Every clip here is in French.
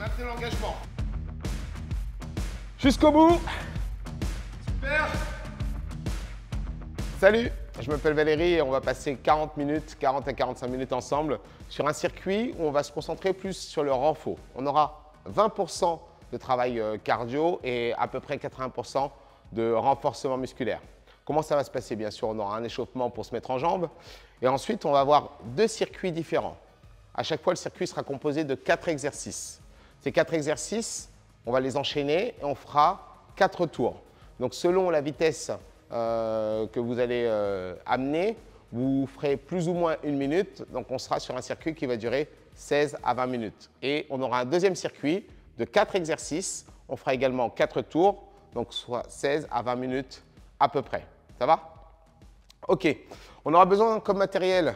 Maintenez l'engagement. Jusqu'au bout. Super. Salut, je m'appelle Valérie et on va passer 40 à 45 minutes ensemble sur un circuit où on va se concentrer plus sur le renfort. On aura 20% de travail cardio et à peu près 80% de renforcement musculaire. Comment ça va se passer? Bien sûr, on aura un échauffement pour se mettre en jambes et ensuite on va avoir 2 circuits différents. À chaque fois, le circuit sera composé de 4 exercices. Ces 4 exercices, on va les enchaîner et on fera 4 tours. Donc selon la vitesse que vous allez amener, vous ferez plus ou moins 1 minute. Donc on sera sur un circuit qui va durer 16 à 20 minutes. Et on aura un deuxième circuit de 4 exercices. On fera également 4 tours, donc soit 16 à 20 minutes à peu près. Ça va? Ok. On aura besoin comme matériel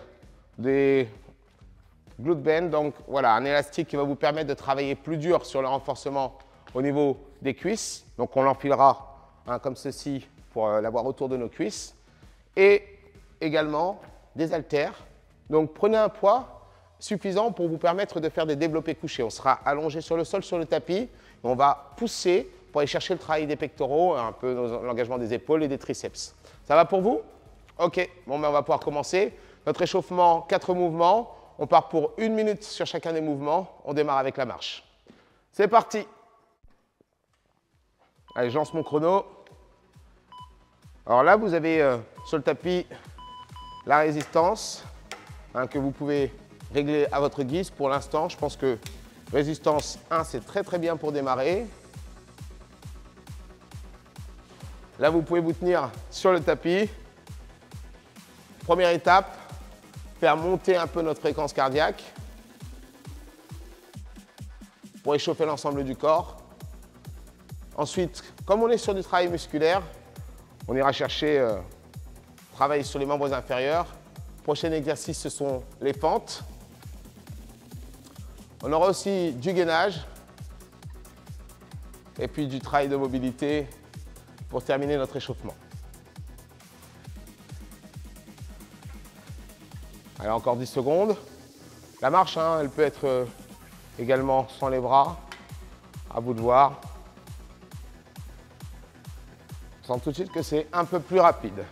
des glute band. Donc voilà, un élastique qui va vous permettre de travailler plus dur sur le renforcement au niveau des cuisses. Donc on l'enfilera comme ceci pour l'avoir autour de nos cuisses. Et également des haltères. Donc prenez un poids suffisant pour vous permettre de faire des développés couchés. On sera allongé sur le sol, sur le tapis. Et on va pousser pour aller chercher le travail des pectoraux, un peu l'engagement des épaules et des triceps. Ça va pour vous? Ok, bon, ben on va pouvoir commencer. Notre échauffement, 4 mouvements. On part pour 1 minute sur chacun des mouvements. On démarre avec la marche. C'est parti. Allez, je lance mon chrono. Alors là, vous avez sur le tapis la résistance que vous pouvez régler à votre guise. Pour l'instant, je pense que résistance 1, c'est très bien pour démarrer. Là, vous pouvez vous tenir sur le tapis. Première étape, faire monter un peu notre fréquence cardiaque pour échauffer l'ensemble du corps. Ensuite, comme on est sur du travail musculaire, on ira chercher travail sur les membres inférieurs. Prochain exercice, ce sont les fentes. On aura aussi du gainage et puis du travail de mobilité pour terminer notre échauffement. Allez, encore 10 secondes. La marche, elle peut être également sans les bras. À vous de voir. On sent tout de suite que c'est un peu plus rapide.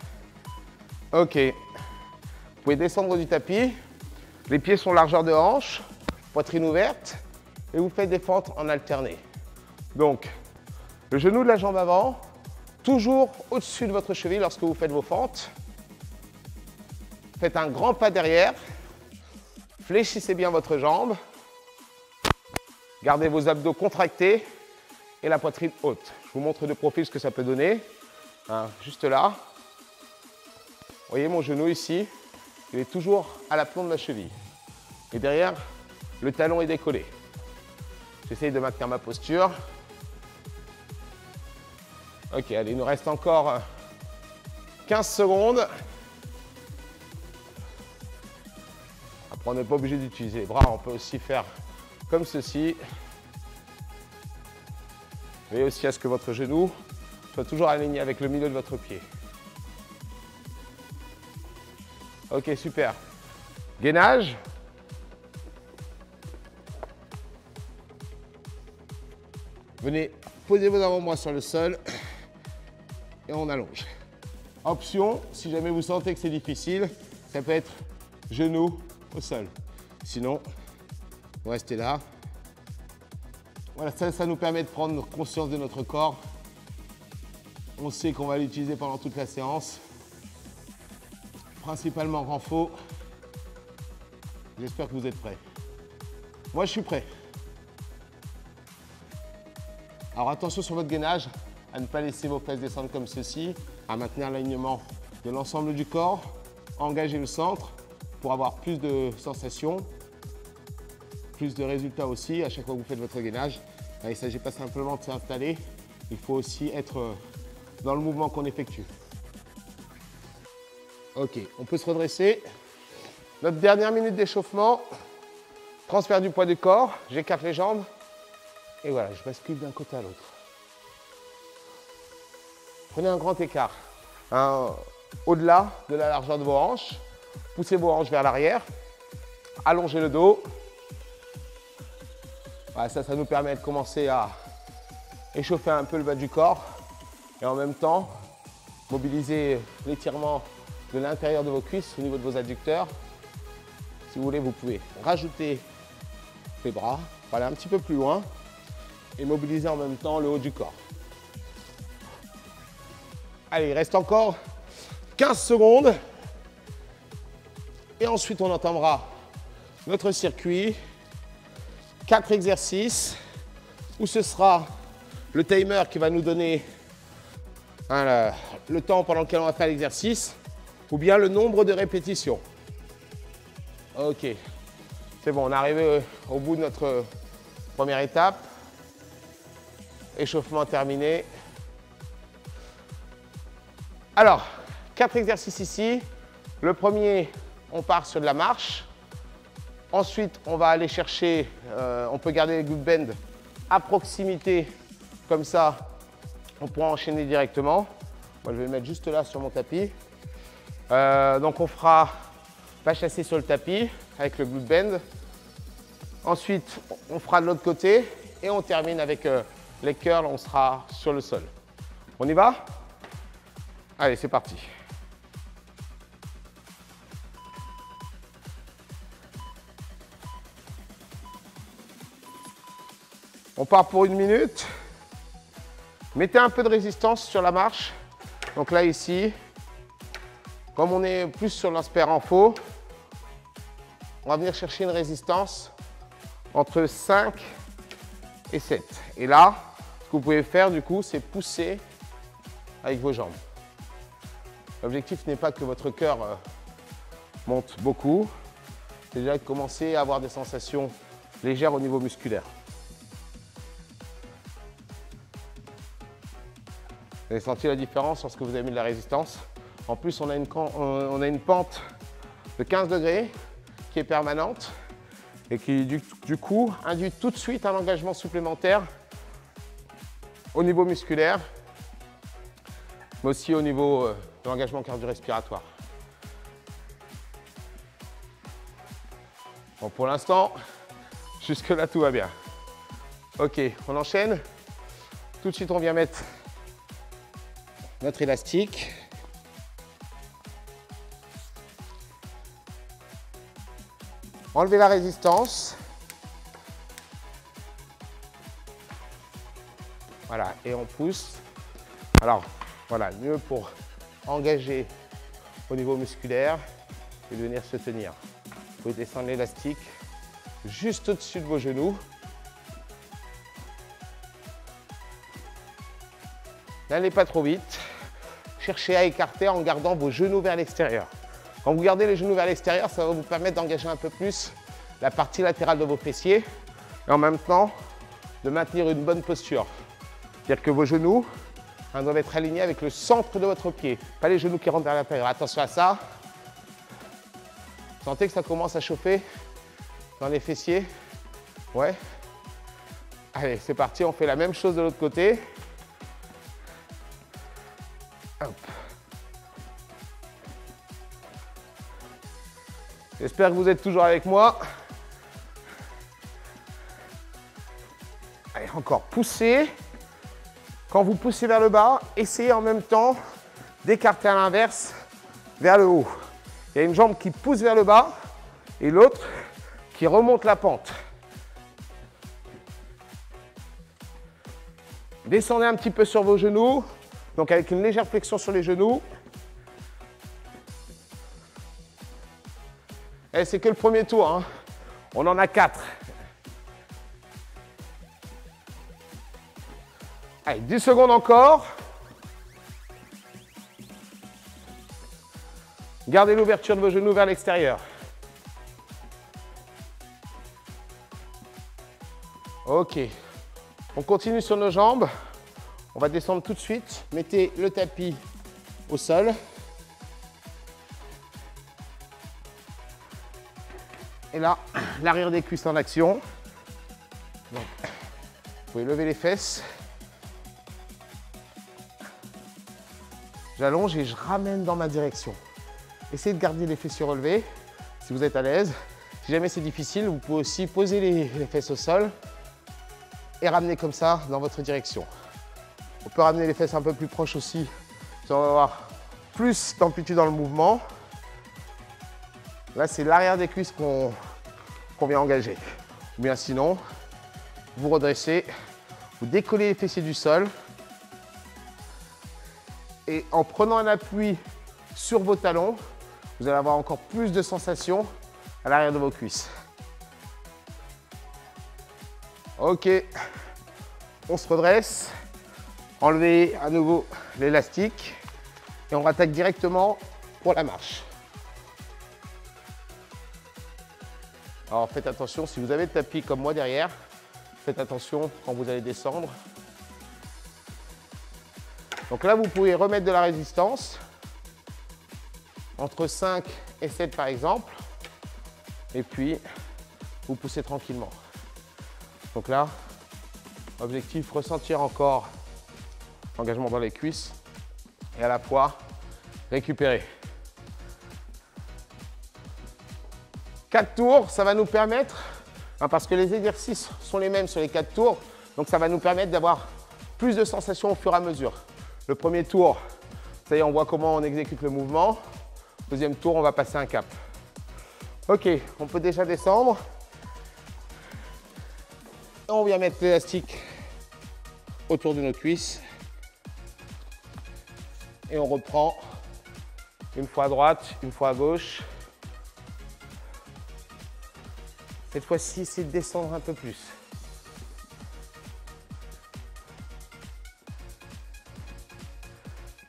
Ok. Vous pouvez descendre du tapis. Les pieds sont largeur de hanche, poitrine ouverte. Et vous faites des fentes en alterné. Donc, le genou de la jambe avant, toujours au-dessus de votre cheville lorsque vous faites vos fentes. Faites un grand pas derrière. Fléchissez bien votre jambe. Gardez vos abdos contractés et la poitrine haute. Je vous montre de profil ce que ça peut donner. Juste là. Vous voyez mon genou ici, il est toujours à l'aplomb de ma cheville. Et derrière, le talon est décollé. J'essaye de maintenir ma posture. Ok, allez, il nous reste encore 15 secondes. Après, on n'est pas obligé d'utiliser les bras, on peut aussi faire comme ceci. Veillez aussi à ce que votre genou soit toujours aligné avec le milieu de votre pied. Ok, super. Gainage. Venez poser vos avant-bras sur le sol et on allonge. Option, si jamais vous sentez que c'est difficile, ça peut être genou au sol. Sinon, vous restez là. Voilà, ça nous permet de prendre conscience de notre corps. On sait qu'on va l'utiliser pendant toute la séance. Principalement renfort. J'espère que vous êtes prêts. Moi, je suis prêt. Alors attention sur votre gainage, à ne pas laisser vos fesses descendre comme ceci, à maintenir l'alignement de l'ensemble du corps, engager le centre pour avoir plus de sensations, plus de résultats aussi à chaque fois que vous faites votre gainage. Il ne s'agit pas simplement de s'installer, il faut aussi être dans le mouvement qu'on effectue. Ok, on peut se redresser. Notre dernière minute d'échauffement, transfert du poids du corps, j'écarte les jambes et voilà, je bascule d'un côté à l'autre. Prenez un grand écart, au-delà de la largeur de vos hanches, poussez vos hanches vers l'arrière, allongez le dos. Voilà, ça nous permet de commencer à échauffer un peu le bas du corps et en même temps mobiliser l'étirement de l'intérieur de vos cuisses au niveau de vos adducteurs. Si vous voulez, vous pouvez rajouter les bras pour aller un petit peu plus loin et mobiliser en même temps le haut du corps. Allez, il reste encore 15 secondes et ensuite on entamera notre circuit. 4 exercices où ce sera le timer qui va nous donner le temps pendant lequel on va faire l'exercice ou bien le nombre de répétitions. Ok, c'est bon, on est arrivé au bout de notre première étape. Échauffement terminé. Alors, 4 exercices ici. Le premier, on part sur de la marche. Ensuite, on va aller chercher, on peut garder les glute bend à proximité, comme ça, on pourra enchaîner directement. Moi, je vais le mettre juste là sur mon tapis. Donc, on fera pas chasser sur le tapis avec le glute bend. Ensuite, on fera de l'autre côté et on termine avec les curls, on sera sur le sol. On y va? Allez, c'est parti. On part pour 1 minute. Mettez un peu de résistance sur la marche. Donc là, ici, comme on est plus sur l'aspect renfort, on va venir chercher une résistance entre 5 et 7. Et là, ce que vous pouvez faire, du coup, c'est pousser avec vos jambes. L'objectif n'est pas que votre cœur monte beaucoup, c'est déjà de commencer à avoir des sensations légères au niveau musculaire. Vous avez senti la différence lorsque vous avez mis de la résistance. En plus, on a une pente de 15 degrés qui est permanente et qui, du coup, induit tout de suite un engagement supplémentaire au niveau musculaire, mais aussi au niveau de l'engagement cardio-respiratoire. Bon, pour l'instant, jusque-là, tout va bien. Ok, on enchaîne. Tout de suite, on vient mettre notre élastique. Enlevez la résistance. Voilà, et on pousse. Alors, voilà, mieux pour engager au niveau musculaire et de venir se tenir. Vous pouvez descendre l'élastique juste au-dessus de vos genoux. N'allez pas trop vite. Cherchez à écarter en gardant vos genoux vers l'extérieur. Quand vous gardez les genoux vers l'extérieur, ça va vous permettre d'engager un peu plus la partie latérale de vos fessiers et en même temps de maintenir une bonne posture. C'est-à-dire que vos genoux doivent être alignés avec le centre de votre pied, pas les genoux qui rentrent vers l'intérieur. Attention à ça. Sentez que ça commence à chauffer dans les fessiers. Ouais. Allez, c'est parti, on fait la même chose de l'autre côté. Hop. J'espère que vous êtes toujours avec moi. Allez, encore poussez. Quand vous poussez vers le bas, essayez en même temps d'écarter à l'inverse vers le haut. Il y a une jambe qui pousse vers le bas et l'autre qui remonte la pente. Descendez un petit peu sur vos genoux, donc avec une légère flexion sur les genoux. Et c'est que le premier tour, hein. On en a 4. Allez, 10 secondes encore. Gardez l'ouverture de vos genoux vers l'extérieur. Ok. On continue sur nos jambes. On va descendre tout de suite. Mettez le tapis au sol. Et là, l'arrière des cuisses en action. Donc, vous pouvez lever les fesses. J'allonge et je ramène dans ma direction. Essayez de garder les fessiers relevés si vous êtes à l'aise. Si jamais c'est difficile, vous pouvez aussi poser les fesses au sol et ramener comme ça dans votre direction. On peut ramener les fesses un peu plus proches aussi. On va avoir plus d'amplitude dans le mouvement. Là, c'est l'arrière des cuisses qu'on vient engager. Ou bien sinon, vous redressez, vous décollez les fessiers du sol. Et en prenant un appui sur vos talons, vous allez avoir encore plus de sensations à l'arrière de vos cuisses. Ok, on se redresse. Enlevez à nouveau l'élastique et on attaque directement pour la marche. Alors faites attention, si vous avez le tapis comme moi derrière, faites attention quand vous allez descendre. Donc là, vous pouvez remettre de la résistance, entre 5 et 7 par exemple, et puis vous poussez tranquillement. Donc là, objectif, ressentir encore l'engagement dans les cuisses et à la fois récupérer. 4 tours, ça va nous permettre, parce que les exercices sont les mêmes sur les 4 tours, donc ça va nous permettre d'avoir plus de sensations au fur et à mesure. Le premier tour, ça y est, on voit comment on exécute le mouvement. Deuxième tour, on va passer un cap. Ok, on peut déjà descendre. On vient mettre l'élastique autour de nos cuisses. Et on reprend une fois à droite, une fois à gauche. Cette fois-ci, essayez de descendre un peu plus.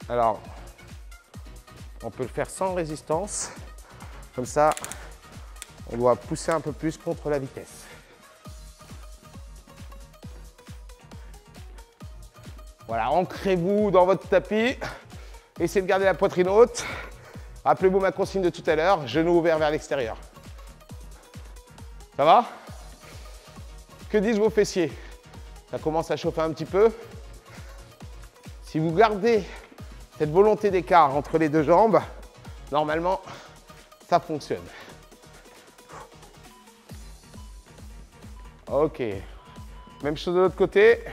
Alors, on peut le faire sans résistance. Comme ça, on doit pousser un peu plus contre la vitesse. Voilà, ancrez-vous dans votre tapis. Essayez de garder la poitrine haute. Rappelez-vous ma consigne de tout à l'heure, genoux ouverts vers l'extérieur. Ça va? Que disent vos fessiers? Ça commence à chauffer un petit peu. Si vous gardez cette volonté d'écart entre les deux jambes, normalement, ça fonctionne. Ok. Même chose de l'autre côté.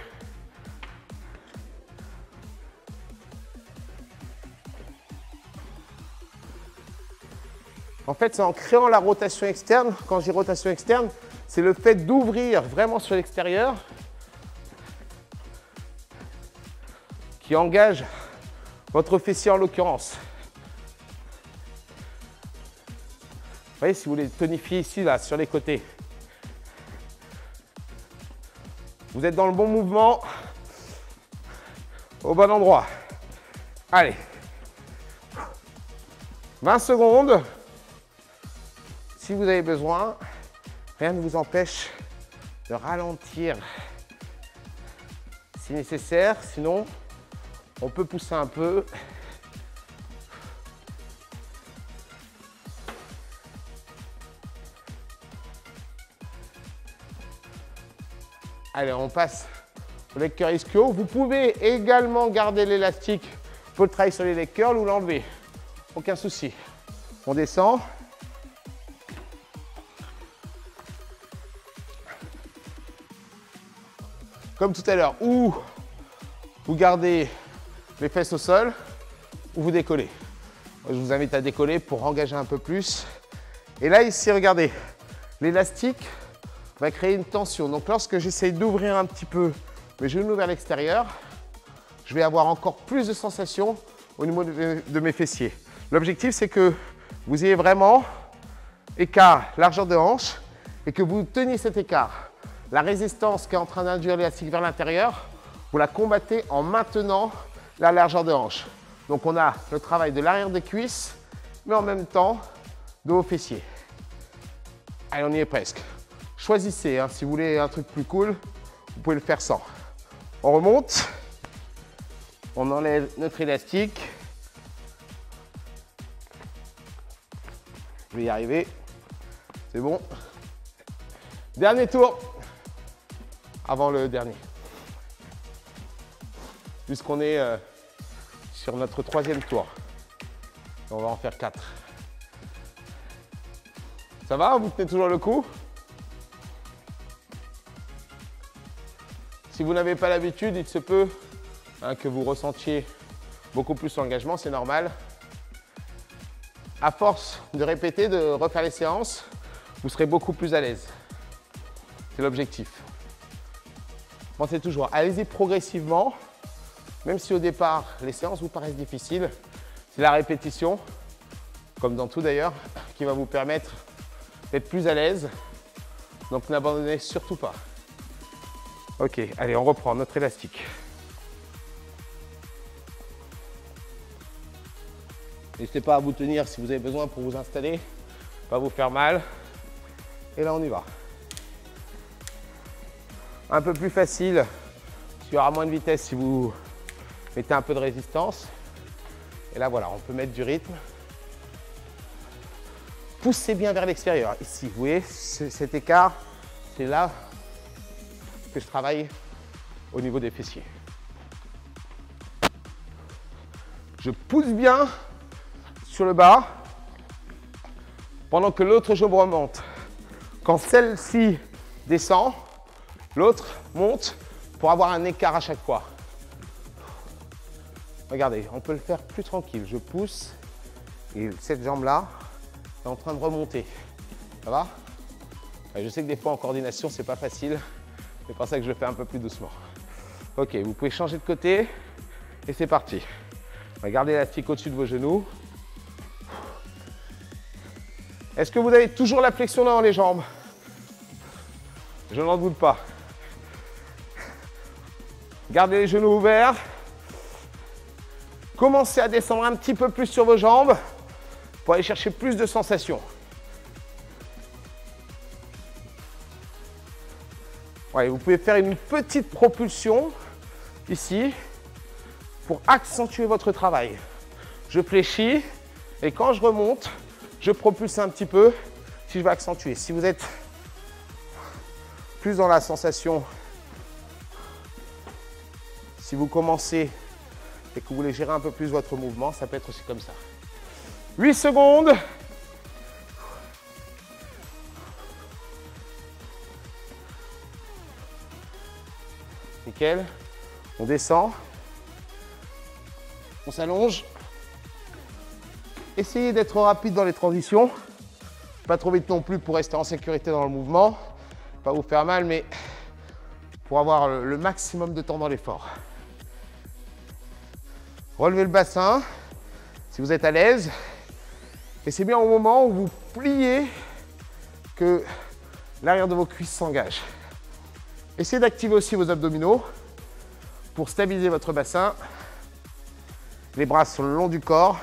En fait, c'est en créant la rotation externe. Quand je dis rotation externe, c'est le fait d'ouvrir vraiment sur l'extérieur qui engage votre fessier en l'occurrence. Vous voyez, si vous voulez tonifier ici, là, sur les côtés, vous êtes dans le bon mouvement, au bon endroit. Allez, 20 secondes. Si vous avez besoin, rien ne vous empêche de ralentir si nécessaire. Sinon, on peut pousser un peu. Allez, on passe au leg curl ischio. Vous pouvez également garder l'élastique pour le travail sur les leg curls ou l'enlever. Aucun souci. On descend. Comme tout à l'heure, ou vous gardez les fesses au sol, ou vous décollez. Moi, je vous invite à décoller pour engager un peu plus. Et là, ici, regardez, l'élastique va créer une tension. Donc, lorsque j'essaye d'ouvrir un petit peu mes genoux vers l'extérieur, je vais avoir encore plus de sensations au niveau de mes fessiers. L'objectif, c'est que vous ayez vraiment écart, largeur de hanche, et que vous teniez cet écart. La résistance qui est en train d'induire l'élastique vers l'intérieur, vous la combattez en maintenant la largeur de hanche. Donc on a le travail de l'arrière des cuisses, mais en même temps de vos fessiers. Allez, on y est presque. Choisissez, hein, si vous voulez un truc plus cool, vous pouvez le faire sans. On remonte, on enlève notre élastique. Je vais y arriver, c'est bon. Dernier tour. Avant le dernier. Puisqu'on est sur notre 3e tour. On va en faire 4. Ça va? Vous tenez toujours le coup? Si vous n'avez pas l'habitude, il se peut que vous ressentiez beaucoup plus l'engagement, c'est normal. À force de répéter, de refaire les séances, vous serez beaucoup plus à l'aise. C'est l'objectif. Pensez toujours, allez-y progressivement, même si au départ, les séances vous paraissent difficiles. C'est la répétition, comme dans tout d'ailleurs, qui va vous permettre d'être plus à l'aise. Donc n'abandonnez surtout pas. Ok, allez, on reprend notre élastique. N'hésitez pas à vous tenir si vous avez besoin pour vous installer, pas vous faire mal. Et là, on y va. Un peu plus facile, parce qu'il y aura moins de vitesse si vous mettez un peu de résistance. Et là, voilà, on peut mettre du rythme. Poussez bien vers l'extérieur. Ici, vous voyez, cet écart, c'est là que je travaille au niveau des fessiers. Je pousse bien sur le bas pendant que l'autre jambe remonte. Quand celle-ci descend, l'autre monte pour avoir un écart à chaque fois. Regardez, on peut le faire plus tranquille. Je pousse et cette jambe-là est en train de remonter. Ça va? Je sais que des fois en coordination, c'est pas facile. C'est pour ça que je le fais un peu plus doucement. Ok, vous pouvez changer de côté et c'est parti. Gardez l'élastique au-dessus de vos genoux. Est-ce que vous avez toujours la flexion dans les jambes? Je n'en doute pas. Gardez les genoux ouverts. Commencez à descendre un petit peu plus sur vos jambes pour aller chercher plus de sensations. Ouais, vous pouvez faire une petite propulsion ici pour accentuer votre travail. Je fléchis et quand je remonte, je propulse un petit peu si je veux accentuer. Si vous êtes plus dans la sensation, si vous commencez et que vous voulez gérer un peu plus votre mouvement, ça peut être aussi comme ça. 8 secondes. Nickel. On descend. On s'allonge. Essayez d'être rapide dans les transitions. Pas trop vite non plus pour rester en sécurité dans le mouvement. Pas vous faire mal, mais pour avoir le maximum de temps dans l'effort. Relevez le bassin si vous êtes à l'aise. Et c'est bien au moment où vous pliez que l'arrière de vos cuisses s'engage. Essayez d'activer aussi vos abdominaux pour stabiliser votre bassin. Les bras sur le long du corps.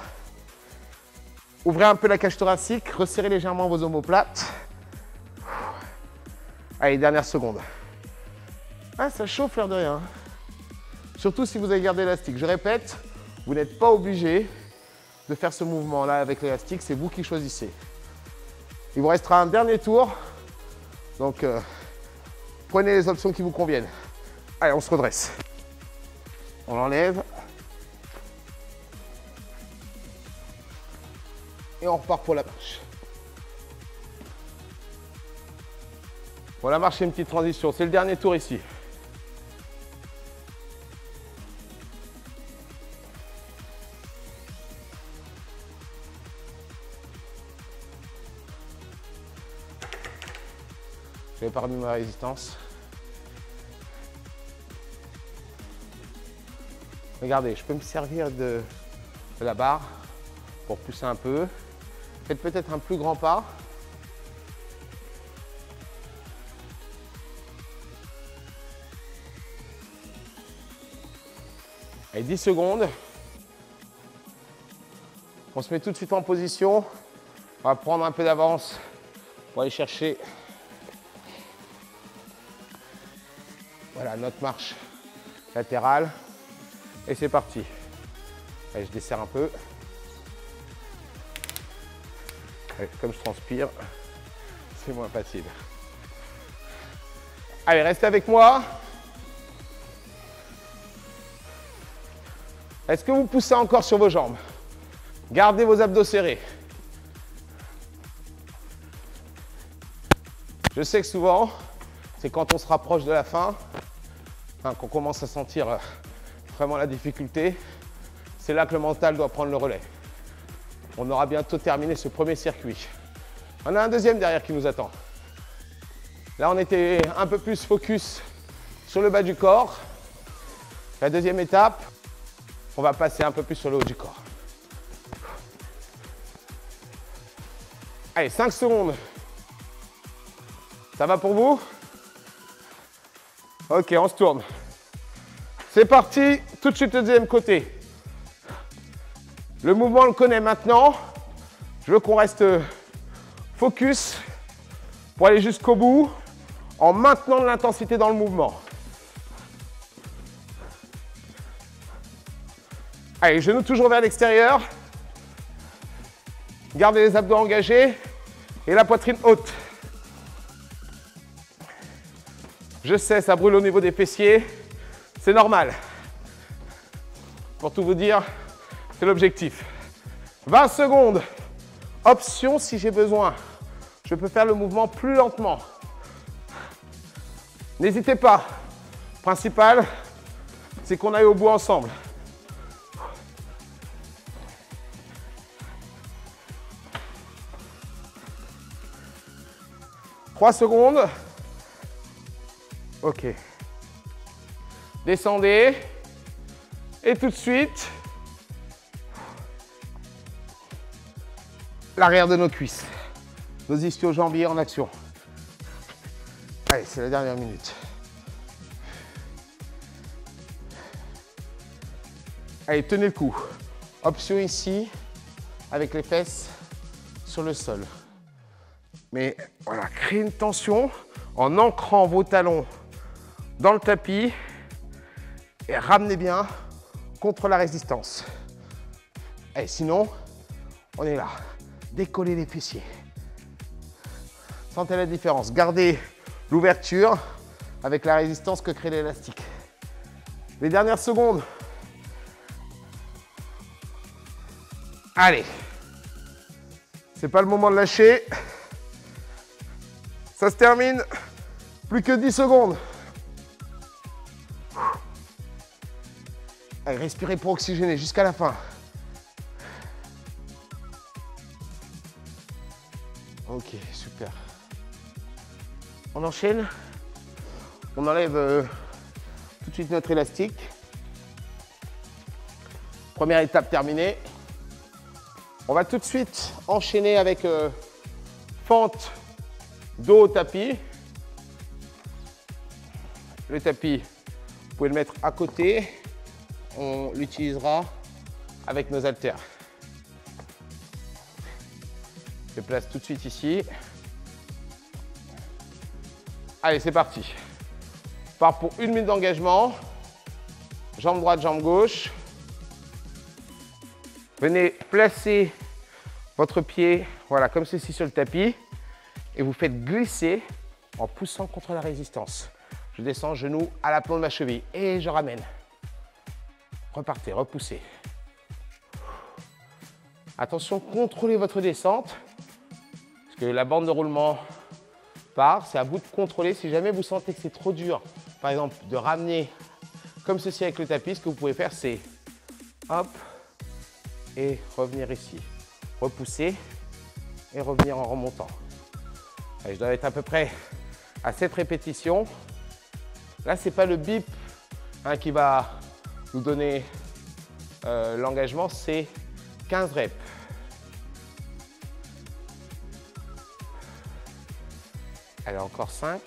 Ouvrez un peu la cage thoracique, resserrez légèrement vos omoplates. Allez, dernière seconde. Ah, ça chauffe l'air de rien. Surtout si vous avez gardé l'élastique. Je répète, vous n'êtes pas obligé de faire ce mouvement-là avec l'élastique, c'est vous qui choisissez. Il vous restera un dernier tour, donc prenez les options qui vous conviennent. Allez, on se redresse. On l'enlève. Et on repart pour la marche. Pour la marche, c'est une petite transition. C'est le dernier tour ici. Je vais épargner ma résistance. Regardez, je peux me servir de la barre pour pousser un peu. Faites peut-être un plus grand pas. Allez, 10 secondes. On se met tout de suite en position. On va prendre un peu d'avance pour aller chercher voilà, notre marche latérale. Et c'est parti. Allez, je desserre un peu. Allez, comme je transpire, c'est moins facile. Allez, restez avec moi. Est-ce que vous poussez encore sur vos jambes? Gardez vos abdos serrés. Je sais que souvent, c'est quand on se rapproche de la fin qu'on commence à sentir vraiment la difficulté, c'est là que le mental doit prendre le relais. On aura bientôt terminé ce premier circuit. On a un deuxième derrière qui nous attend. Là, on était un peu plus focus sur le bas du corps. La deuxième étape, on va passer un peu plus sur le haut du corps. Allez, 5 secondes. Ça va pour vous? Ok, on se tourne. C'est parti, tout de suite le deuxième côté. Le mouvement, on le connaît maintenant. Je veux qu'on reste focus pour aller jusqu'au bout en maintenant de l'intensité dans le mouvement. Allez, genoux toujours vers l'extérieur. Gardez les abdos engagés et la poitrine haute. Je sais, ça brûle au niveau des fessiers. C'est normal. Pour tout vous dire, c'est l'objectif. 20 secondes. Option si j'ai besoin. Je peux faire le mouvement plus lentement. N'hésitez pas. Principal, c'est qu'on aille au bout ensemble. « 3 secondes. Ok. Descendez. Et tout de suite, l'arrière de nos cuisses. Nos ischio-jambiers en action. Allez, c'est la dernière minute. Allez, tenez le coup. Option ici, avec les fesses sur le sol. Mais voilà, créez une tension en ancrant vos talons dans le tapis et ramenez bien contre la résistance. Et sinon, on est là. Décollez les fessiers. Sentez la différence. Gardez l'ouverture avec la résistance que crée l'élastique. Les dernières secondes. Allez. C'est pas le moment de lâcher. Ça se termine. Plus que 10 secondes. Allez, respirez pour oxygéner jusqu'à la fin. Ok, super. On enchaîne. On enlève tout de suite notre élastique. Première étape terminée. On va tout de suite enchaîner avec fente dos au tapis. Le tapis, vous pouvez le mettre à côté. On l'utilisera avec nos haltères. Je place tout de suite ici. Allez, c'est parti. On part pour 1 minute d'engagement. Jambe droite, jambe gauche. Venez placer votre pied, voilà, comme ceci sur le tapis. Et vous faites glisser en poussant contre la résistance. Je descends, genou à l'aplomb de ma cheville. Et je ramène. Repartez, repoussez. Attention, contrôlez votre descente. Parce que la bande de roulement part. C'est à vous de contrôler. Si jamais vous sentez que c'est trop dur, par exemple, de ramener comme ceci avec le tapis, ce que vous pouvez faire, c'est hop et revenir ici. Repousser et revenir en remontant. Allez, je dois être à peu près à 7 répétitions. Là, ce n'est pas le bip qui va nous donner l'engagement, c'est 15 reps. Allez, encore 5.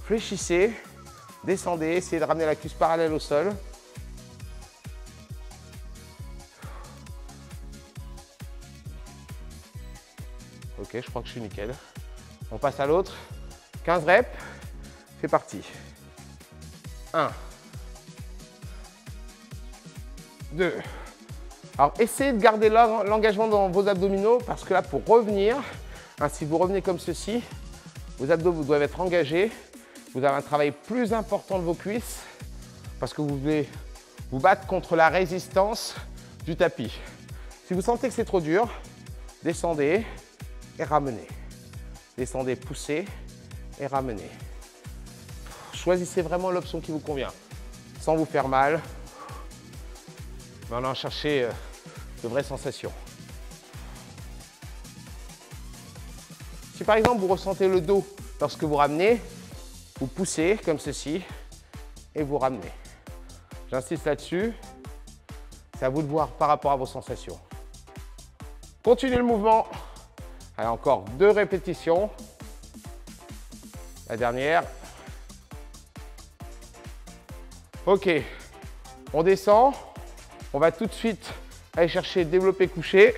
Fléchissez, descendez, essayez de ramener la cuisse parallèle au sol. Ok, je crois que je suis nickel. On passe à l'autre. 15 reps, c'est parti. 1, 2. Alors, essayez de garder l'engagement dans vos abdominaux parce que là, pour revenir, si vous revenez comme ceci, vos abdos vous doivent être engagés. Vous avez un travail plus important de vos cuisses parce que vous devez vous battre contre la résistance du tapis. Si vous sentez que c'est trop dur, descendez et ramenez. Descendez, poussez et ramenez. choisissez vraiment l'option qui vous convient, sans vous faire mal, mais en allant chercher de vraies sensations. Si par exemple vous ressentez le dos lorsque vous ramenez, vous poussez comme ceci et vous ramenez. J'insiste là-dessus, c'est à vous de voir par rapport à vos sensations. Continuez le mouvement. Allez, encore 2 répétitions. La dernière. Ok, on descend. On va tout de suite aller chercher développé couché.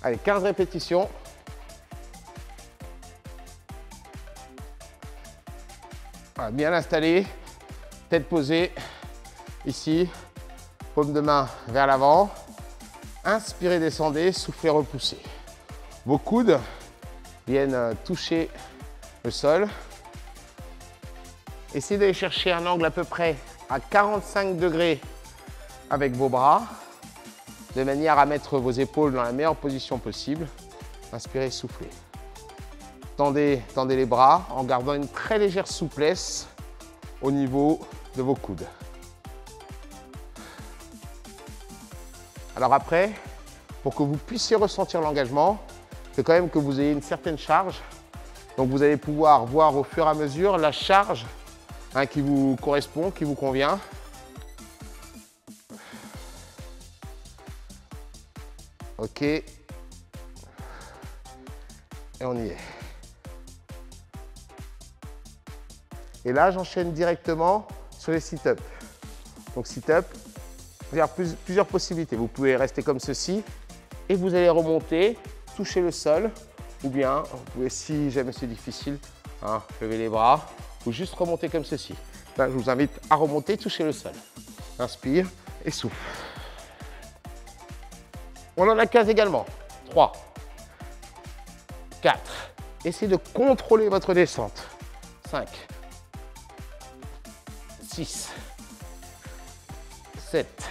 Allez, 15 répétitions. Voilà, bien installé, tête posée. Ici, paume de main vers l'avant. Inspirez, descendez, soufflez, repoussez. Vos coudes viennent toucher le sol. Essayez d'aller chercher un angle à peu près à 45 degrés avec vos bras, de manière à mettre vos épaules dans la meilleure position possible. Inspirez, soufflez. Tendez les bras en gardant une très légère souplesse au niveau de vos coudes. Alors après, pour que vous puissiez ressentir l'engagement, c'est quand même que vous ayez une certaine charge. Donc vous allez pouvoir voir au fur et à mesure la charge qui vous correspond, qui vous convient. Ok. Et on y est. Et là, j'enchaîne directement sur les sit-ups. Donc sit-up, il y a plusieurs possibilités. Vous pouvez rester comme ceci et vous allez remonter, toucher le sol. Ou bien, vous pouvez, si jamais c'est difficile, lever les bras ou juste remonter comme ceci. Là, je vous invite à remonter, toucher le sol. Inspire et souffle. On en a 15 également. 3, 4. Essayez de contrôler votre descente. 5, 6, 7,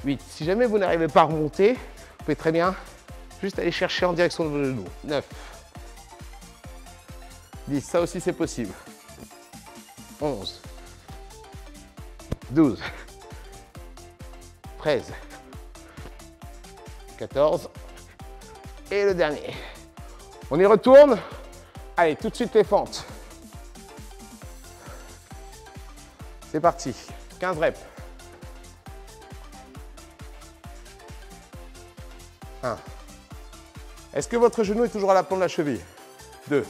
8. Si jamais vous n'arrivez pas à remonter, vous pouvez très bien juste aller chercher en direction de vos genoux. 9, 10, ça aussi c'est possible. 11, 12, 13, 14 et le dernier. On y retourne. Allez, tout de suite les fentes. C'est parti, 15 reps. 1. Est-ce que votre genou est toujours à l'aplomb de la cheville? 2.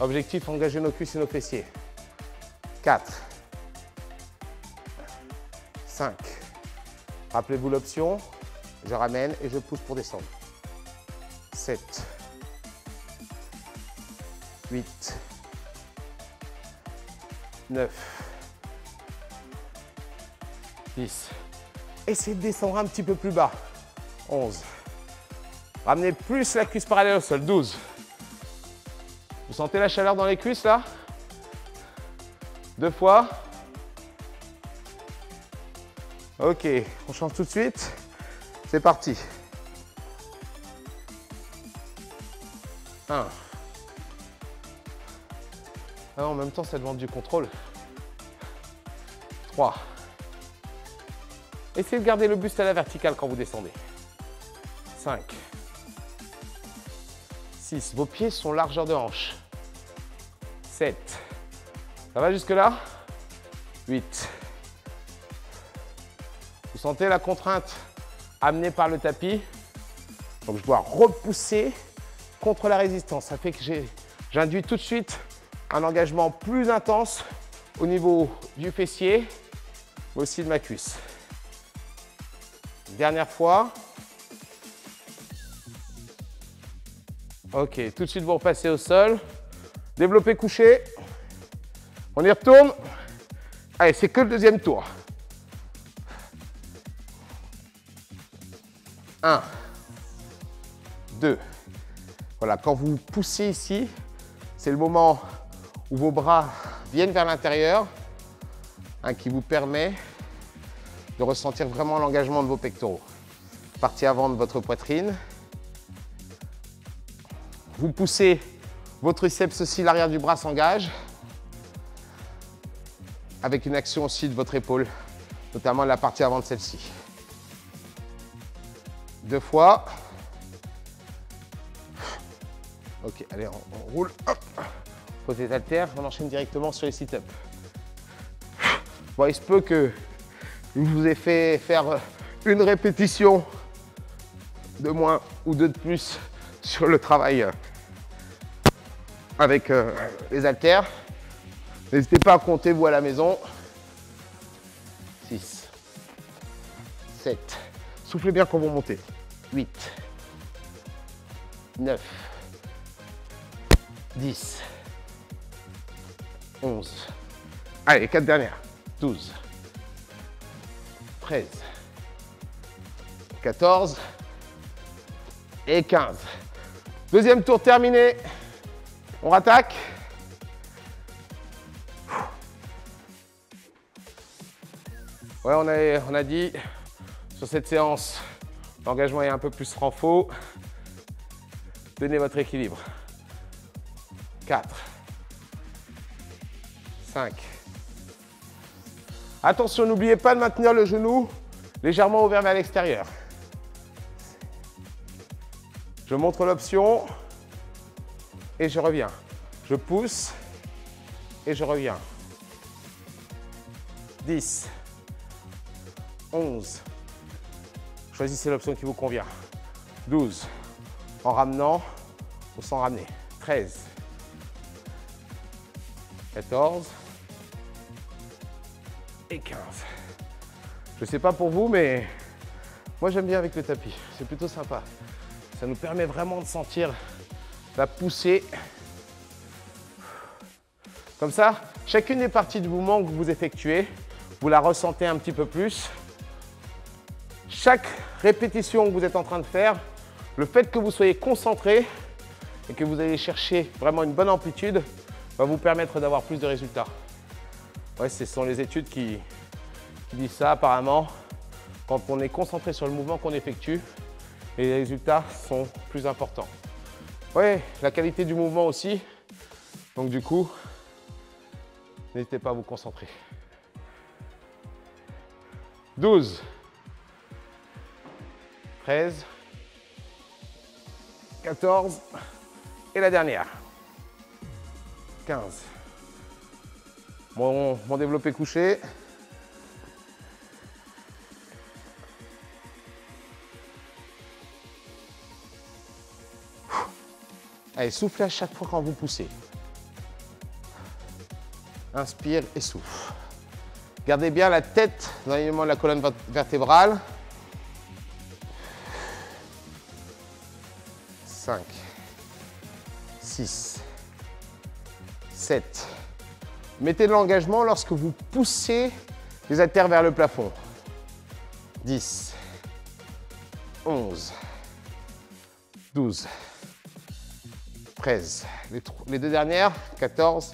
Objectif, engager nos cuisses et nos fessiers. 4. 5. Rappelez-vous l'option, je ramène et je pousse pour descendre. 7. 8. 9. 10. Essayez de descendre un petit peu plus bas. 11. Ramenez plus la cuisse parallèle au sol. 12. Vous sentez la chaleur dans les cuisses là? 2 fois. Ok, on change tout de suite. C'est parti. 1. En même temps, ça demande du contrôle. 3. Essayez de garder le buste à la verticale quand vous descendez. 5. 6. Vos pieds sont largeur de hanche. 7. Ça va jusque là? 8. Vous sentez la contrainte amenée par le tapis. Donc je dois repousser contre la résistance. Ça fait que j'induis tout de suite un engagement plus intense au niveau du fessier, mais aussi de ma cuisse. Dernière fois. Ok, tout de suite vous repassez au sol. Développé couché. On y retourne. Allez, c'est que le deuxième tour. 1, 2. Voilà, quand vous poussez ici, c'est le moment où vos bras viennent vers l'intérieur, qui vous permet de ressentir vraiment l'engagement de vos pectoraux. Partie avant de votre poitrine Vous poussez votre triceps aussi, l'arrière du bras s'engage. Avec une action aussi de votre épaule, notamment la partie avant de celle-ci. 2 fois. Ok, allez, on roule. Hop. Posez les haltères, on enchaîne directement sur les sit-ups. Bon, il se peut que je vous ai fait faire une répétition de moins ou 2 de plus sur le travail avec les haltères. N'hésitez pas à compter, vous, à la maison. 6, 7, soufflez bien quand vous montez. 8, 9, 10, 11. Allez, les 4 dernières. 12, 13, 14 et 15. Deuxième tour terminé. On rattaque. Ouais, on a dit sur cette séance, l'engagement est un peu plus renfort. Tenez votre équilibre. 4, 5. Attention, n'oubliez pas de maintenir le genou légèrement ouvert vers l'extérieur. Je montre l'option et je reviens. Je pousse et je reviens. 10, 11. Choisissez l'option qui vous convient. 12. En ramenant ou sans ramener. 13. 14. Et 15. Je ne sais pas pour vous, mais moi j'aime bien avec le tapis. C'est plutôt sympa. Ça nous permet vraiment de sentir la poussée. Comme ça, chacune des parties du mouvement que vous effectuez, vous la ressentez un petit peu plus. Chaque répétition que vous êtes en train de faire, le fait que vous soyez concentré et que vous allez chercher vraiment une bonne amplitude va vous permettre d'avoir plus de résultats. Ouais, ce sont les études qui disent ça apparemment. Quand on est concentré sur le mouvement qu'on effectue, les résultats sont plus importants. Ouais, la qualité du mouvement aussi. Donc du coup, n'hésitez pas à vous concentrer. 12, 13, 14 et la dernière. 15. Mon développé couché. Allez, soufflez à chaque fois quand vous poussez. Inspire et souffle. Gardez bien la tête dans l'alignement de la colonne vertébrale. 5, 6, 7. Mettez de l'engagement lorsque vous poussez les haltères vers le plafond. 10, 11, 12, 13. Les deux dernières, 14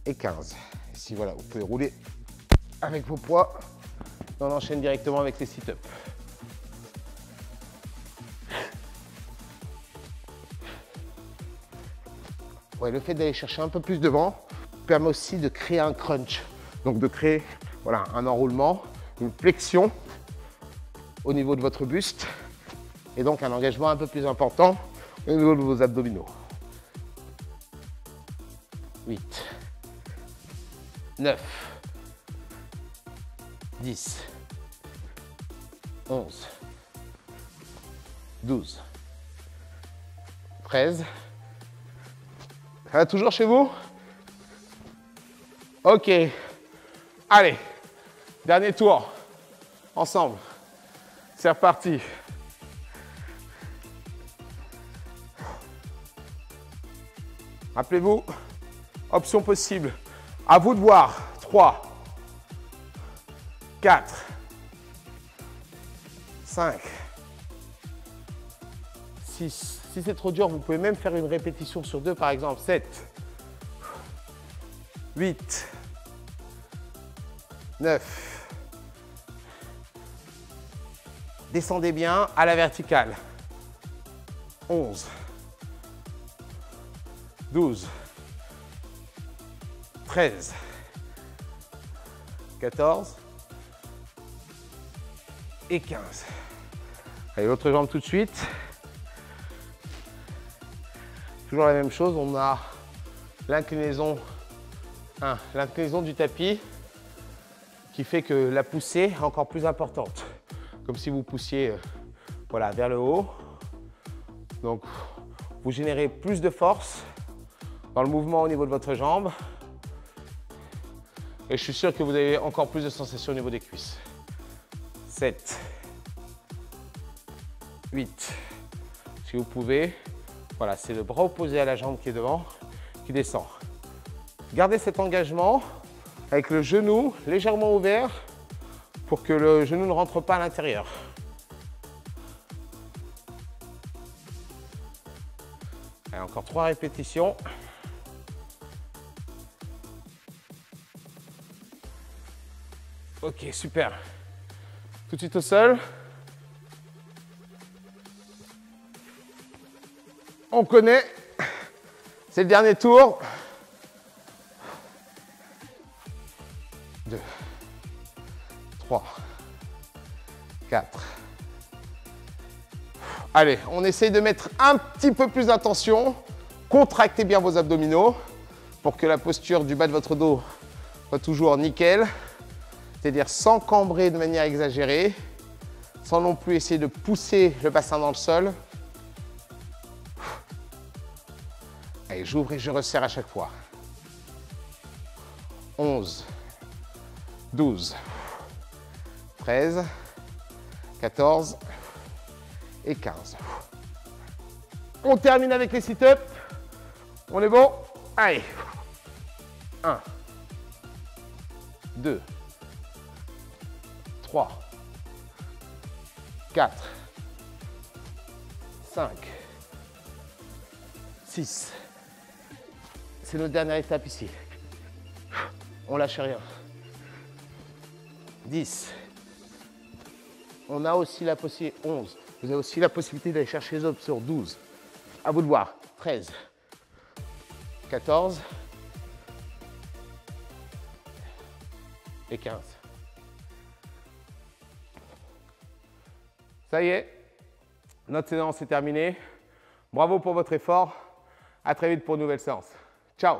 et 15. Ici, voilà, vous pouvez rouler avec vos poids. Et on enchaîne directement avec les sit-ups. Ouais, le fait d'aller chercher un peu plus devant permet aussi de créer un crunch. Donc de créer voilà, un enroulement, une flexion au niveau de votre buste et donc un engagement un peu plus important au niveau de vos abdominaux. 8, 9, 10, 11, 12, 13. Ça va toujours chez vous? Ok. Allez, dernier tour. Ensemble. C'est reparti. Rappelez-vous, option possible. À vous de voir. 3, 4, 5, 6. Si c'est trop dur, vous pouvez même faire une répétition sur 2, par exemple. 7, 8, 9. Descendez bien à la verticale. 11, 12, 13, 14 et 15. Allez, l'autre jambe tout de suite. Toujours la même chose, on a l'inclinaison du tapis qui fait que la poussée est encore plus importante. Comme si vous poussiez voilà, vers le haut. Donc, vous générez plus de force dans le mouvement au niveau de votre jambe. Et je suis sûr que vous avez encore plus de sensations au niveau des cuisses. 7, 8, si vous pouvez. Voilà, c'est le bras opposé à la jambe qui est devant, qui descend. Gardez cet engagement avec le genou légèrement ouvert pour que le genou ne rentre pas à l'intérieur. Allez, encore 3 répétitions. Ok, super. Tout de suite au sol. On connaît. C'est le dernier tour. 2, 3, 4. Allez, on essaye de mettre un petit peu plus d'attention. Contractez bien vos abdominaux pour que la posture du bas de votre dos soit toujours nickel. C'est-à-dire sans cambrer de manière exagérée, sans non plus essayer de pousser le bassin dans le sol. Allez, j'ouvre et je resserre à chaque fois. 11, 12, 13, 14 et 15. On termine avec les sit-ups. On est bon? Allez. 1, 2, 3, 4, 5, 6. C'est notre dernière étape ici. On lâche rien. 10. On a aussi la possibilité, 11. Vous avez aussi la possibilité d'aller chercher les autres sur 12. À vous de voir. 13, 14 et 15. Ça y est, notre séance est terminée. Bravo pour votre effort. À très vite pour une nouvelle séance. Ciao!